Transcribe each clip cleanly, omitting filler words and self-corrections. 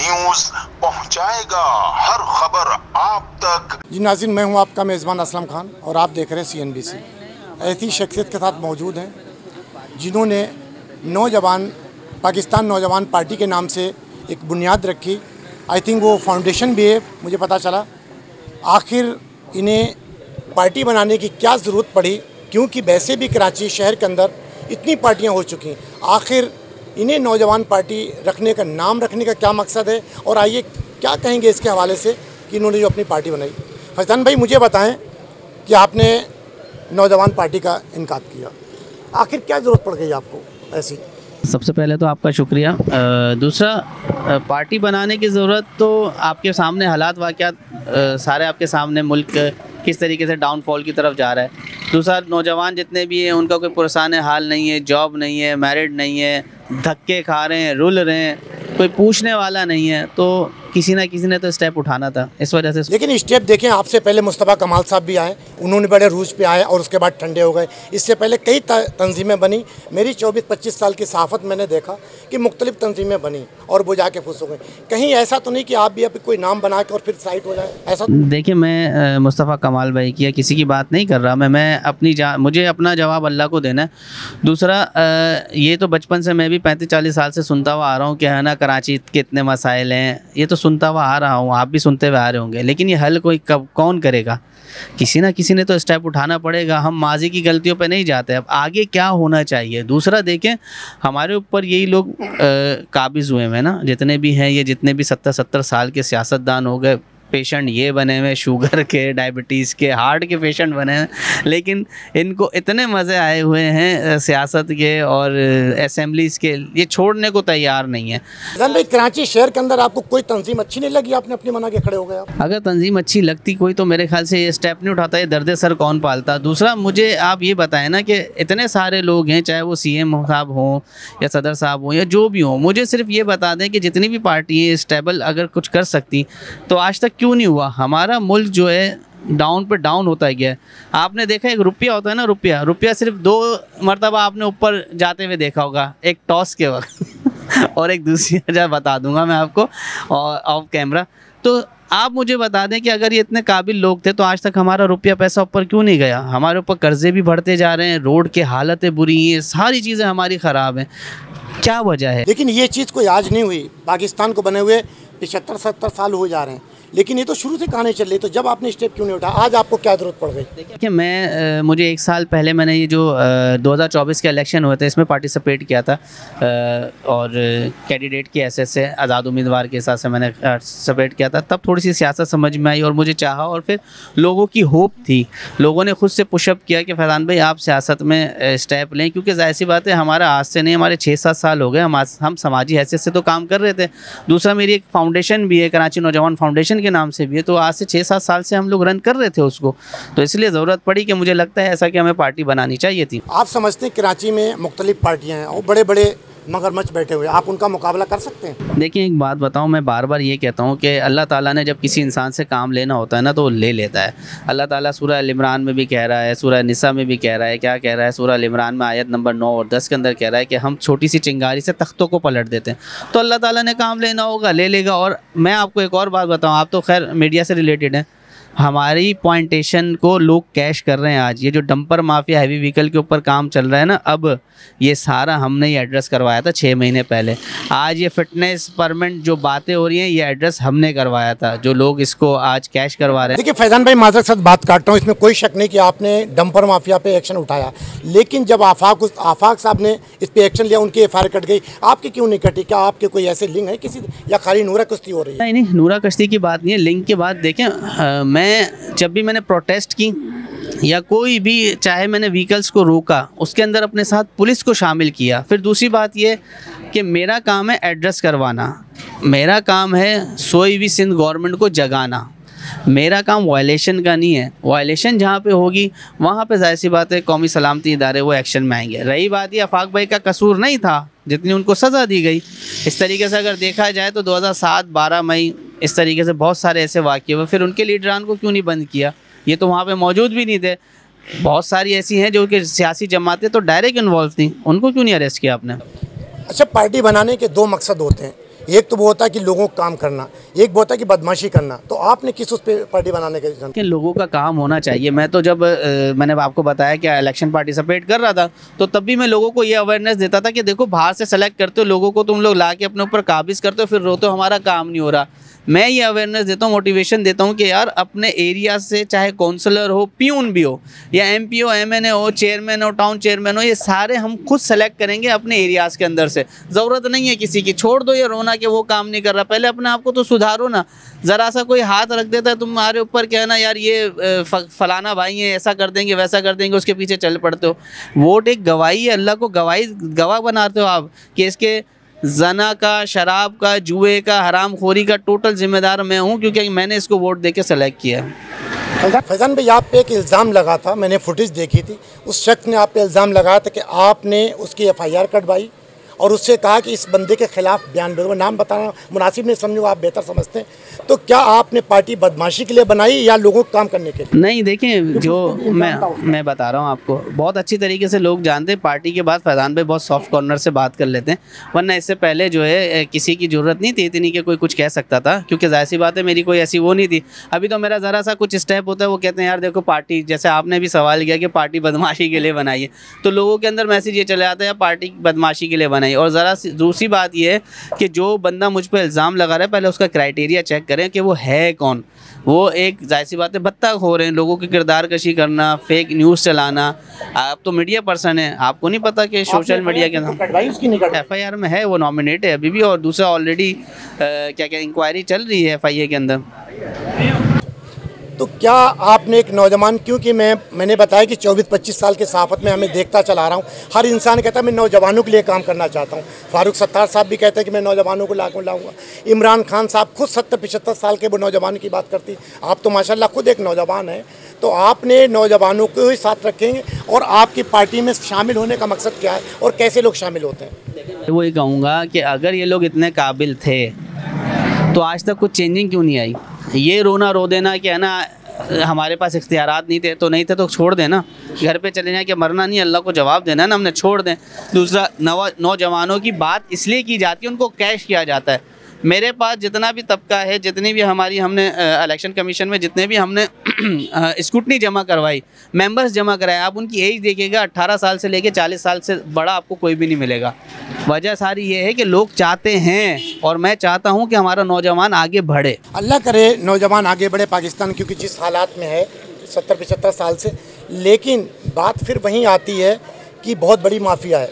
News पहुंचाएगा हर खबर आप तक। जी नाज़रीन, मैं हूं आपका मेज़बान असलम खान और आप देख रहे हैं CNBC। ऐसी शख्सियत के साथ मौजूद हैं जिन्होंने पाकिस्तान नौजवान पार्टी के नाम से एक बुनियाद रखी। आई थिंक वो फाउंडेशन भी है, मुझे पता चला। आखिर इन्हें पार्टी बनाने की क्या ज़रूरत पड़ी, क्योंकि वैसे भी कराची शहर के अंदर इतनी पार्टियां हो चुकी हैं। आखिर इन्हें नौजवान पार्टी रखने का नाम रखने का क्या मकसद है, और आइए क्या कहेंगे इसके हवाले से कि इन्होंने जो अपनी पार्टी बनाई। फैज़ान भाई, मुझे बताएं कि आपने नौजवान पार्टी का इनकार किया, आखिर क्या ज़रूरत पड़ गई आपको ऐसी? सबसे पहले तो आपका शुक्रिया। दूसरा, पार्टी बनाने की ज़रूरत तो आपके सामने हालात वाक़यात सारे आपके सामने, मुल्क किस तरीके से डाउनफॉल की तरफ जा रहा है। दूसरा, नौजवान जितने भी हैं उनका कोई पुरसान हाल नहीं है, जॉब नहीं है, मैरिड नहीं है, धक्के खा रहे हैं, रुल रहे हैं, कोई पूछने वाला नहीं है। तो किसी ना किसी ने तो स्टेप उठाना था, इस वजह से। लेकिन स्टेप देखें, आपसे पहले मुस्तफ़ा कमाल साहब भी आए, उन्होंने बड़े रूज पे आए और उसके बाद ठंडे हो गए। इससे पहले कई तंजीमें बनी। मेरी 24-25 साल की सहाफ़त मैंने देखा कि मुख्तलिफ तंजीमें बनी और वो जाके फुस हो गई। कहीं ऐसा तो नहीं कि आप भी अब कोई नाम बना के और फिर साइड हो जाए, ऐसा? देखिए, मैं मुस्तफ़ा कमाल भाई की या किसी की बात नहीं कर रहा। मैं मुझे अपना जवाब अल्लाह को देना है। दूसरा, ये तो बचपन से मैं भी 35-40 साल से सुनता हुआ आ रहा हूँ कि है ना, कराची के इतने मसाइल हैं, ये तो सुनता हुआ आ रहा हूँ, आप भी सुनते हुए आ रहे होंगे। लेकिन ये हल कौन करेगा? किसी ना किसी ने तो स्टेप उठाना पड़ेगा। हम माजी की गलतियों पे नहीं जाते, अब आगे क्या होना चाहिए। दूसरा, देखें, हमारे ऊपर यही लोग काबिज़ हुए हैं ना, जितने भी हैं, ये जितने भी 70-70 साल के सियासतदान हो गए, पेशेंट ये बने हुए, शुगर के, डायबिटीज़ के, हार्ट के पेशेंट बने हैं, लेकिन इनको इतने मज़े आए हुए हैं सियासत के और असेंबलीज़ के, ये छोड़ने को तैयार नहीं है। भाई, कराची शहर के अंदर आपको कोई तंजीम अच्छी नहीं लगी, आपने अपनी मना के खड़े हो गए आप? अगर तंजीम अच्छी लगती कोई, तो मेरे ख्याल से ये स्टेप नहीं उठाता, ये दर्द सर कौन पालता। दूसरा, मुझे आप ये बताएं ना कि इतने सारे लोग हैं, चाहे वो CM साहब हों या सदर साहब हों या जो भी हों, मुझे सिर्फ ये बता दें कि जितनी भी पार्टी है स्टेबल अगर कुछ कर सकती तो आज तक क्यों नहीं हुआ? हमारा मुल्क जो है डाउन पे डाउन होता गया है। आपने देखा, एक रुपया होता है ना, रुपया सिर्फ 2 मरतबा आपने ऊपर जाते हुए देखा होगा, एक टॉस के वक्त और एक दूसरी वजह बता दूंगा मैं आपको और ऑफ कैमरा। तो आप मुझे बता दें कि अगर ये इतने काबिल लोग थे तो आज तक हमारा रुपया पैसा ऊपर क्यों नहीं गया? हमारे ऊपर कर्जे भी बढ़ते जा रहे हैं, रोड की हालतें बुरी हैं, सारी चीज़ें हमारी ख़राब हैं। क्या वजह है? लेकिन ये चीज़ कोई आज नहीं हुई, पाकिस्तान को बने हुए 75-70 साल हो जा रहे हैं, लेकिन ये तो शुरू से कहानी चल रही। तो जब आपने स्टेप क्यों नहीं उठाया? आज आपको क्या ज़रूरत पड़ गई? देखिए, मुझे 1 साल पहले मैंने ये जो 2024 के इलेक्शन हुए थे, इसमें पार्टिसिपेट किया था और कैंडिडेट की हैसियत से, आज़ाद उम्मीदवार के हिसाब से मैंने पार्टिसिपेट किया था। तब थोड़ी सी सियासत समझ में आई और मुझे चाहा, और फिर लोगों की होप थी, लोगों ने खुद से पुशअप किया कि फैज़ान भाई आप सियासत में स्टेप लें, क्योंकि ज़ाहिर सी बात है, हमारा आज से नहीं, हमारे 6-7 साल हो गए, हम समाजी हैसियत से तो काम कर रहे थे। दूसरा, मेरी एक फाउंडेशन भी है, कराची नौजवान फाउंडेशन के नाम से भी है, तो आज से 6-7 साल से हम लोग रन कर रहे थे उसको, तो इसलिए ज़रूरत पड़ी कि मुझे लगता है ऐसा कि हमें पार्टी बनानी चाहिए थी। आप समझते हैं कराची में मुख्तलिफ पार्टियां हैं और बड़े बड़े मगरमच्छ बैठे हुए, आप उनका मुकाबला कर सकते हैं? देखिए, एक बात बताऊं, मैं बार बार ये कहता हूं कि अल्लाह ताला ने जब किसी इंसान से काम लेना होता है ना, तो वो ले लेता है। अल्लाह ताला सूरह अल इमरान में भी कह रहा है, सूरह निसा में भी कह रहा है, क्या कह रहा है? सूरह अल इमरान में आयत नंबर 9 और 10 के अंदर कह रहा है कि हम छोटी सी चिंगारी से तख्तों को पलट देते हैं। तो अल्लाह ताला ने काम लेना होगा, ले लेगा। और मैं आपको एक और बात बताऊँ, आप तो खैर मीडिया से रिलेटेड हैं, हमारी पॉइंटेशन को लोग कैश कर रहे हैं। आज ये जो डंपर माफिया हैवी व्हीकल के ऊपर काम चल रहा है ना, अब ये सारा हमने ये एड्रेस करवाया था 6 महीने पहले। आज ये फिटनेस परमिट जो बातें हो रही हैं, ये एड्रेस हमने करवाया था, जो लोग इसको आज कैश करवा रहे हैं। देखिए फैज़ान भाई, माज़रत साथ बात काटता हूँ, इसमें कोई शक नहीं कि आपने डंपर माफिया पे एक्शन उठाया, लेकिन जब आफाक साहब ने इस पे एक्शन लिया, उनकी FIR कट गई, आपकी क्यों नहीं कटी? क्या आपके कोई ऐसे लिंक है किसी, या खाली नूरा कश्ती हो रही है? नहीं, नूरा कश्ती की बात नहीं है, लिंक की बात। देखें, मैं जब भी मैंने प्रोटेस्ट की या कोई भी, चाहे मैंने व्हीकल्स को रोका, उसके अंदर अपने साथ पुलिस को शामिल किया। फिर दूसरी बात ये कि मेरा काम है एड्रेस करवाना, मेरा काम है सोई हुई सिंध गवर्नमेंट को जगाना, मेरा काम वायलेशन का नहीं है। वायलेशन जहाँ पे होगी वहाँ पे जाहिर सी बात है कौमी सलामती इदारे वो एक्शन में आएंगे। रही बात ये, आफाक भाई का कसूर नहीं था जितनी उनको सज़ा दी गई। इस तरीके से अगर देखा जाए तो 2007-12 मई इस तरीके से बहुत सारे ऐसे वाक़े हुए, फिर उनके लीडरान को क्यों नहीं बंद किया? ये तो वहाँ पे मौजूद भी नहीं थे। बहुत सारी ऐसी हैं जो कि सियासी जमातें तो डायरेक्ट इन्वॉल्व थी, उनको क्यों नहीं अरेस्ट किया आपने? अच्छा, पार्टी बनाने के 2 मकसद होते हैं, एक तो वो होता है कि लोगों को काम करना, एक वो होता है कि बदमाशी करना। तो आपने किस उस पर पार्टी बनाने के कि लोगों का काम होना चाहिए। मैं तो जब मैंने आपको बताया कि इलेक्शन पार्टिसिपेट कर रहा था, तो तब भी मैं लोगों को ये अवेयरनेस देता था कि देखो बाहर से सेलेक्ट करते हो लोगों को, तुम लोग ला के अपने ऊपर काबिज करते हो, फिर रोते हो हमारा काम नहीं हो रहा। मैं ये अवेयरनेस देता हूँ, मोटिवेशन देता हूँ कि यार अपने एरिया से, चाहे काउंसलर हो, पियून भी हो, या एमपी हो, एमएनए हो, चेयरमैन हो, टाउन चेयरमैन हो, ये सारे हम खुद सेलेक्ट करेंगे अपने एरियाज़ के अंदर से। ज़रूरत नहीं है किसी की, छोड़ दो ये रोना कि वो काम नहीं कर रहा, पहले अपने आप को तो सुधारो ना। ज़रा सा कोई हाथ रख देता है तुम्हारे ऊपर, कहना यार ये फलाना भाई है, ऐसा कर देंगे वैसा कर देंगे, उसके पीछे चल पड़ते हो। वोट एक गवाही है, अल्लाह को गवाह बनाते हो आप कि इसके जना का, शराब का, जुए का, हराम खोरी का टोटल जिम्मेदार मैं हूँ, क्योंकि मैंने इसको वोट देके सेलेक्ट किया है। फैज़ान भाई, आप पे एक इल्ज़ाम लगा था, मैंने फुटेज देखी थी, उस शख्स ने आप पे इल्ज़ाम लगाया था कि आपने उसकी FIR कटवाई और उससे कहा कि इस बंदे के खिलाफ बयान दो। नाम बताना मुनासिब नहीं समझो, आप बेहतर समझते हैं। तो क्या आपने पार्टी बदमाशी के लिए बनाई या लोगों को काम करने के लिए? नहीं, देखिए जो मैं बता रहा हूँ आपको, बहुत अच्छी तरीके से लोग जानते हैं। पार्टी के बाद फैज़ान भाई बहुत सॉफ्ट कॉर्नर से बात कर लेते हैं, वरना इससे पहले जो है किसी की ज़रूरत नहीं थी इतनी कि कोई कुछ कह सकता था, क्योंकि जाहिर सी बात है मेरी कोई ऐसी वो नहीं थी। अभी तो मेरा ज़रा सा कुछ स्टेप होता है, वो कहते हैं यार देखो पार्टी, जैसे आपने भी सवाल किया कि पार्टी बदमाशी के लिए बनाई है, तो लोगों के अंदर मैसेज ये चले आता है यार पार्टी बदमाशी के लिए बनाई। और ज़रा दूसरी बात ये है कि जो बंदा मुझ पर इल्ज़ाम लगा रहा है, पहले उसका क्राइटेरिया चेक करें कि वो है कौन। वो एक जाहिर सी बात है बत्ता हो रहे हैं, लोगों की किरदार कशी करना, फेक न्यूज़ चलाना। आप तो मीडिया पर्सन है, आपको नहीं पता कि सोशल मीडिया के अंदर FIR में है, वो नॉमिनेट है अभी भी, और दूसरा ऑलरेडी क्या इंक्वायरी चल रही है FIA के अंदर। तो क्या आपने एक नौजवान, क्योंकि मैंने बताया कि 24-25 साल के सहाफ़त में हमें देखता चला रहा हूँ, हर इंसान कहता है मैं नौजवानों के लिए काम करना चाहता हूँ। फारूक सत्तार साहब भी कहते हैं कि मैं नौजवानों को लाऊंगा। इमरान खान साहब खुद 70-75 साल के वो नौजवान की बात करती। आप तो माशाल्लाह खुद एक नौजवान हैं, तो आपने नौजवानों को ही साथ रखेंगे और आपकी पार्टी में शामिल होने का मकसद क्या है और कैसे लोग शामिल होते हैं? वो ये कहूँगा कि अगर ये लोग इतने काबिल थे तो आज तक कुछ चेंजिंग क्यों नहीं आई? ये रोना रो देना कि है ना हमारे पास इख्तियारात नहीं थे, तो नहीं थे तो छोड़ देना, घर पे चले जाए कि मरना नहीं, अल्लाह को जवाब देना है ना, हमने छोड़ दें। दूसरा, नौजवानों की बात इसलिए की जाती है, उनको कैश किया जाता है। मेरे पास जितना भी तबका है, जितनी भी हमने इलेक्शन कमीशन में जितने भी हमने स्कूटनी जमा करवाई, मेंबर्स जमा कराए, आप उनकी एज देखिएगा, 18 साल से लेके 40 साल से बड़ा आपको कोई भी नहीं मिलेगा। वजह सारी ये है कि लोग चाहते हैं, और मैं चाहता हूं कि हमारा नौजवान आगे बढ़े। अल्लाह करे नौजवान आगे बढ़े पाकिस्तान, क्योंकि जिस हालात में है 70-75 साल से। लेकिन बात फिर वहीं आती है कि बहुत बड़ी माफिया है।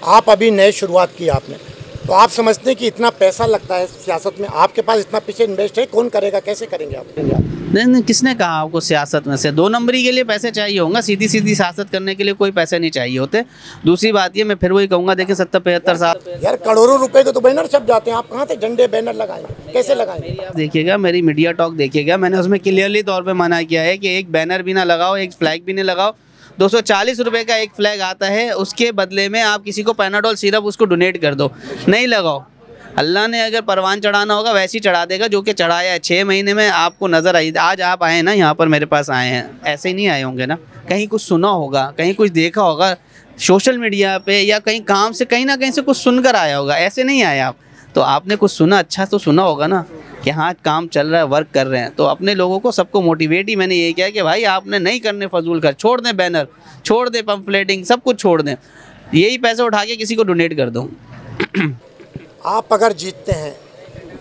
आप अभी नए शुरुआत की आपने, तो आप समझते हैं कि इतना पैसा लगता है सियासत में, आपके पास इतना पीछे इन्वेस्ट है, कौन करेगा, कैसे करेंगे आप? नहीं, किसने कहा आपको सियासत में से 2 नंबरी के लिए पैसे चाहिए होंगे? सीधी सियासत करने के लिए कोई पैसे नहीं चाहिए होते। दूसरी बात ये, मैं फिर वही कहूँगा, देखिए 70-75 साल यार, करोड़ों रुपए के तो बैनर छप जाते हैं, आप कहाँ से झंडे बैनर लगाएंगे, कैसे लगाएंगे? देखिएगा मेरी मीडिया टॉक देखिएगा, मैंने उसमें क्लियरली तौर पर मना किया है कि एक बैनर भी ना लगाओ, एक फ्लैग भी नहीं लगाओ। 240 रुपये का एक फ्लैग आता है, उसके बदले में आप किसी को पैनाडोल सिरप उसको डोनेट कर दो, नहीं लगाओ। अल्लाह ने अगर परवान चढ़ाना होगा वैसे ही चढ़ा देगा, जो कि चढ़ाया है 6 महीने में आपको नज़र आई। आज आप आए ना यहाँ पर, मेरे पास आए हैं, ऐसे ही नहीं आए होंगे ना, कहीं कुछ सुना होगा, कहीं कुछ देखा होगा सोशल मीडिया पे, या कहीं काम से कहीं ना कहीं से कुछ सुनकर आया होगा, ऐसे नहीं आए आप। तो आपने कुछ सुना, अच्छा तो सुना होगा ना कि हाँ काम चल रहा है, वर्क कर रहे हैं। तो अपने लोगों को सबको मोटिवेट ही मैंने ये किया कि भाई आपने नहीं करने फजूल खर्च, छोड़ दें बैनर, छोड़ दें पंफलेटिंग, सब कुछ छोड़ दें, यही पैसे उठा के किसी को डोनेट कर दो। आप अगर जीतते हैं,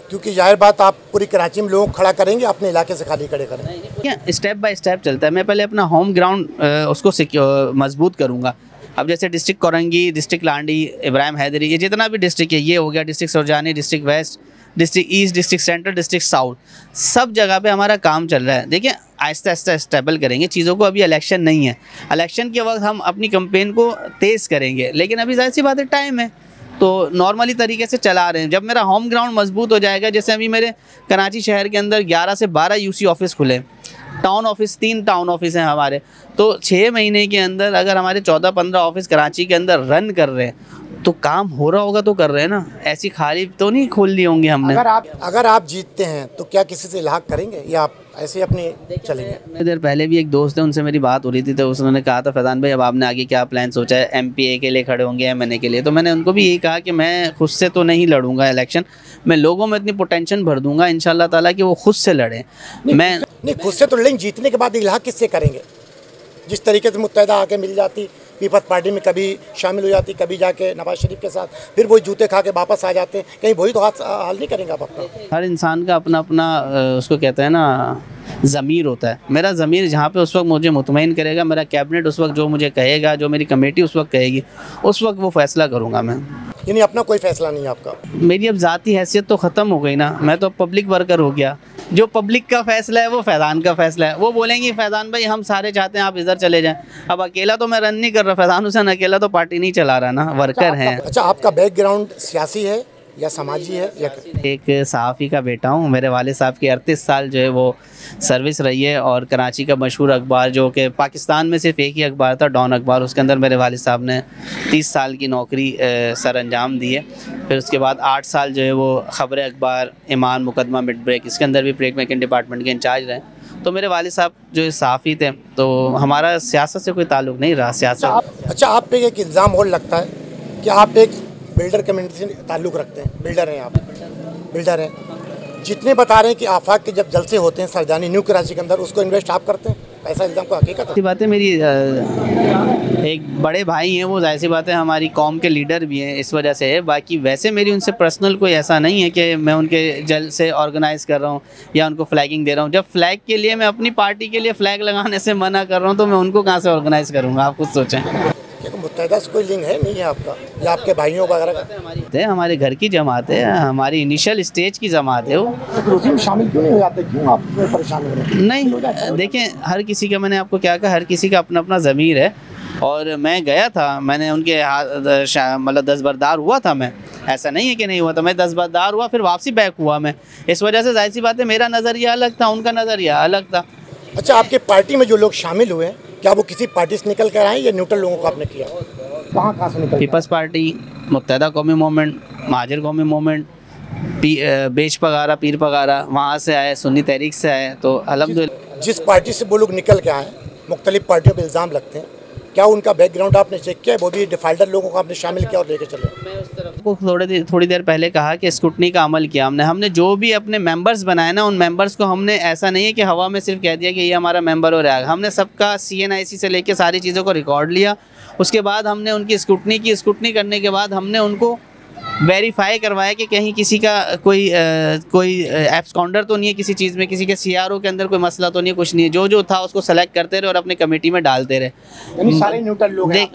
क्योंकि जाहिर बात आप पूरी कराची में लोगों को खड़ा करेंगे, अपने इलाके से खाली खड़े करें। क्या स्टेप बाय स्टेप चलता है। मैं पहले अपना होम ग्राउंड उसको मजबूत करूँगा। अब जैसे डिस्ट्रिक्ट कोरंगी, डिस्ट्रिक्ट लांडी, इब्राहिम हैदरी, ये जितना भी डिस्ट्रिक्ट है, ये हो गया, district Surjani, district west, district east, district central, district south, सब जगह पे हमारा काम चल रहा है। देखिए आहिस्ता आहिस्ता स्टेबल करेंगे चीज़ों को। अभी इलेक्शन नहीं है, इलेक्शन के वक्त हम अपनी कैंपेन को तेज़ करेंगे, लेकिन अभी जाहिर सी बात है टाइम है, तो नॉर्मली तरीके से चला रहे हैं। जब मेरा होम ग्राउंड मजबूत हो जाएगा, जैसे अभी मेरे कराची शहर के अंदर 11 से 12 UC ऑफिस खुले, टाउन ऑफिस 3 टाउन ऑफिस हैं हमारे, तो 6 महीने के अंदर अगर हमारे 14-15 ऑफिस कराची के अंदर रन कर रहे हैं, तो काम हो रहा होगा तो कर रहे हैं ना, ऐसी खाली तो नहीं खोल ली होंगी हमने। अगर आप जीतते हैं तो क्या किसी से इल्हाक करेंगे या आप ऐसे ही अपनी चलेंगे। थोड़ी देर पहले भी एक दोस्त है, उनसे मेरी बात हो रही थी, तो उसने कहा था फैज़ान भाई अब आपने आगे क्या प्लान सोचा है, एमपीए के लिए खड़े होंगे एमएनए के लिए? तो मैंने उनको भी यही कहा कि मैं खुद से तो नहीं लड़ूंगा इलेक्शन, मैं लोगों में इतनी पोटेंशियल भर दूंगा इंशाल्लाह ताला कि वो खुद से लड़ें। मैं नहीं, खुद से तो लड़ेंगे, जीतने के बाद इलाहा किससे करेंगे? जिस तरीके से मुत्तहिदा आके मिल जाती, पीपल्स पार्टी में कभी शामिल हो जाती, कभी जाके नवाज शरीफ के साथ, फिर वही जूते खा के वापस आ जाते हैं, कहीं वही तो हाल नहीं करेंगे आप अपना? हर इंसान का अपना अपना उसको कहते हैं ना ज़मीर होता है। मेरा ज़मीर जहाँ पे उस वक्त मुझे मुतमईन करेगा, मेरा कैबिनेट उस वक्त जो मुझे कहेगा, जो मेरी कमेटी उस वक्त कहेगी, उस वक्त वो फ़ैसला करूँगा मैं। यानी अपना कोई फैसला नहीं है आपका? मेरी अब ज़ाती हैसियत तो ख़त्म हो गई ना, मैं तो अब पब्लिक वर्कर हो गया। जो पब्लिक का फ़ैसला है वो फैज़ान का फ़ैसला है। वो बोलेंगे फैज़ान भाई हम सारे चाहते हैं आप इधर चले जाएं। अब अकेला तो मैं रन नहीं कर रहा, फैज़ान हुसैन अकेला तो पार्टी नहीं चला रहा ना, वर्कर हैं। अच्छा, आपका बैकग्राउंड सियासी है या समाजी है या? एक सहाफ़ी का बेटा हूँ। मेरे वालिद साहब की 38 साल जो है वो सर्विस रही है, और कराची का मशहूर अखबार जो कि पाकिस्तान में सिर्फ एक ही अखबार था, डॉन अखबार, उसके अंदर मेरे वालिद साहब ने 30 साल की नौकरी सर अंजाम दी है। फिर उसके बाद 8 साल जो है वो ख़बर अखबार, ईमान, मुकदमा, मिड ब्रेक, इसके अंदर भी प्रेक मेकिंग डिपार्टमेंट के इंचार्ज रहे। तो मेरे वालिद साहब जो है सहाफ़ी थे, तो हमारा सियासत से कोई ताल्लुक़ नहीं रहा। सियासत अच्छा, आप पे एक इल्ज़ाम और लगता है कि आप एक बिल्डर कम्युनिटी से ताल्लुक़ रखते हैं, बिल्डर हैं आप, बिल्डर हैं। जितने बता रहे हैं कि आफाक के जब जलसे होते हैं सरदानी न्यू कराची के अंदर, उसको इन्वेस्ट आप करते हैं, ऐसा इल्ज़ाम को हकीकत है? बात है, मेरी एक बड़े भाई हैं, वो जाहिर सी बात है हमारी कौम के लीडर भी हैं, इस वजह से है। बाकी वैसे मेरी उनसे पर्सनल कोई ऐसा नहीं है कि मैं उनके जलसे ऑर्गेनाइज़ कर रहा हूँ या उनको फ्लैगिंग दे रहा हूँ। जब फ्लैग के लिए, मैं अपनी पार्टी के लिए फ़्लैग लगाने से मना कर रहा हूँ, तो मैं उनको कहाँ से ऑर्गेनाइज़ करूँगा? आप खुद सोचें। मुत्तहिदा से कोई लिंक है नहीं है आपका या आपके भाइयों वगैरह का? हमारे घर की जमात है, हमारी इनिशियल स्टेज की जमात है वो। तो उसी में शामिल क्यों नहीं हो जाते? क्यों आप परेशान हो रहे हैं? नहीं, देखें, हर किसी का, मैंने आपको क्या कहा, हर किसी का अपना अपना ज़मीर है। और मैं गया था, मैंने उनके मतलब दस्तबरदार हुआ था मैं, ऐसा नहीं है कि नहीं हुआ था, मैं दस्तबरदार हुआ, फिर वापसी बैक हुआ मैं। इस वजह से जाहिर सी बात है मेरा नज़रिया अलग था, उनका नज़रिया अलग था। अच्छा, आपके पार्टी में जो लोग शामिल हुए, क्या वो किसी पार्टी से निकल कर आए या न्यूट्रल लोगों को आपने किया? कहाँ से निकल? पीपल्स पार्टी, मुत्तहिदा कौमी मूवमेंट, महाजिर कौमी मूवमेंट, बेच पगारा, पीर पगारा, वहाँ से आए, सुन्नी तहरीक से आए। तो अल्हम्दुलिल्लाह जिस पार्टी से वो लोग निकल के आए, मुख्तलिफ पार्टियों पर इल्ज़ाम लगते हैं, क्या उनका बैकग्राउंड आपने चेक किया? वो भी डिफाल्टर लोगों को आपने शामिल किया और लेके चले? मैं उस तरफ को थोड़ी देर पहले कहा कि स्क्रूटनी का अमल किया हमने जो भी अपने मेंबर्स बनाए ना, उन मेंबर्स को हमने, ऐसा नहीं है कि हवा में सिर्फ कह दिया कि ये हमारा मेंबर हो रहा है, हमने सबका CNIC से लेके सारी चीज़ों को रिकॉर्ड लिया। उसके बाद हमने उनकी स्क्रूटनी की, स्क्रूटनी करने के बाद हमने उनको वेरीफाई करवाया कि कहीं किसी का कोई एब्सकॉन्डर तो नहीं है किसी चीज़ में, किसी के CRO के अंदर कोई मसला तो नहीं है, कुछ नहीं है। जो था उसको सेलेक्ट करते रहे और अपने कमेटी में डालते रहे। यानी सारे न्यूट्रल लोग हैं?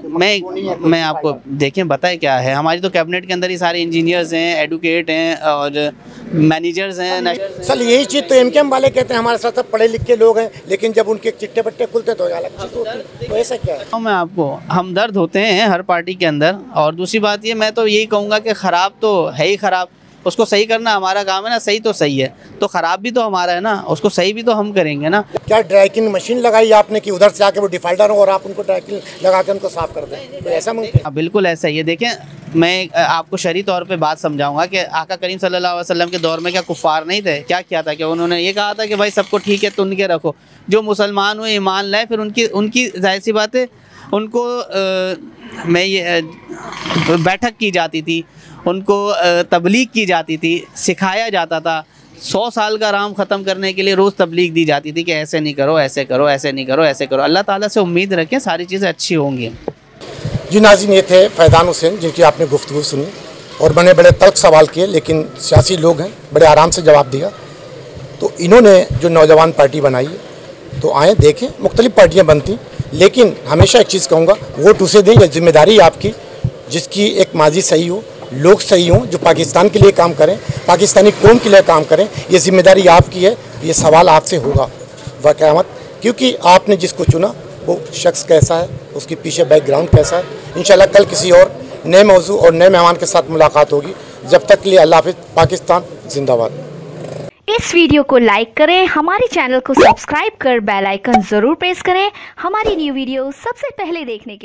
मैं आपको देखें बताए क्या है, हमारी तो कैबिनेट के अंदर ही सारे इंजीनियर्स हैं, एडवोकेट हैं और मैनेजर्स हैं। सर यही चीज़ तो MKM वाले कहते हैं, हमारे साथ सब पढ़े लिखे लोग हैं, लेकिन जब उनके चिट्टे पट्टे खुलते तो अलग चीज़ होती है। तो ऐसा क्या है? मैं आपको हमदर्द होते हैं हर पार्टी के अंदर। और दूसरी बात ये, मैं तो यही कहूँगा कि ख़राब तो है ही ख़राब, उसको सही करना हमारा काम है ना। सही तो सही है, तो ख़राब भी तो हमारा है ना, उसको सही भी तो हम करेंगे ना। क्या ड्राइकिंग मशीन लगाई आपने कि उधर से आके वो डिफाल्टर हो और आप उनको ड्राइकिंग लगा के उनको साफ कर दें? तो ऐसा मुमकिन? बिल्कुल ऐसा ही है। देखें, मैं आपको शरई तौर पे बात समझाऊंगा कि आका करीम सल्लल्लाहु अलैहि वसल्लम के दौर में क्या कुफ़ार नहीं थे? क्या किया था कि उन्होंने ये कहा था कि भाई सबको ठीक है तुन के रखो, जो मुसलमान हुए ईमान लाए, फिर उनकी जाहिर सी बात है उनको बैठक की जाती थी, उनको तबलीग की जाती थी, सिखाया जाता था। 100 साल का राम ख़त्म करने के लिए रोज़ तबलीग दी जाती थी कि ऐसे नहीं करो, ऐसे करो, ऐसे नहीं करो, ऐसे करो। अल्लाह ताला से उम्मीद रखें सारी चीज़ें अच्छी होंगी। जी नाज़रीन, ये थे फैज़ान हुसैन जिनकी आपने गुफ्तगू सुनी और बड़े बड़े तल्ख सवाल किए, लेकिन सियासी लोग हैं, बड़े आराम से जवाब दिया। तो इन्होंने जो नौजवान पार्टी बनाई है, तो आएँ देखें, मुख्तलिफ पार्टियाँ बनती, लेकिन हमेशा एक चीज़ कहूँगा, वोट उसे दें ये जिम्मेदारी आपकी जिसकी एक माजी सही हो, लोग सही हों, जो पाकिस्तान के लिए काम करें, पाकिस्तानी कौम के लिए काम करें। ये जिम्मेदारी आपकी है, ये सवाल आपसे होगा वक़यामत, क्योंकि आपने जिसको चुना वो शख्स कैसा है, उसके पीछे बैकग्राउंड कैसा है। इंशाल्लाह कल किसी और नए मौजू और नए मेहमान के साथ मुलाकात होगी। जब तक के लिए अल्लाह हाफ़िज़। पाकिस्तान जिंदाबाद। इस वीडियो को लाइक करें, हमारे चैनल को सब्सक्राइब कर बेल आइकन ज़रूर प्रेस करें हमारी न्यू वीडियो सबसे पहले देखने के लिए।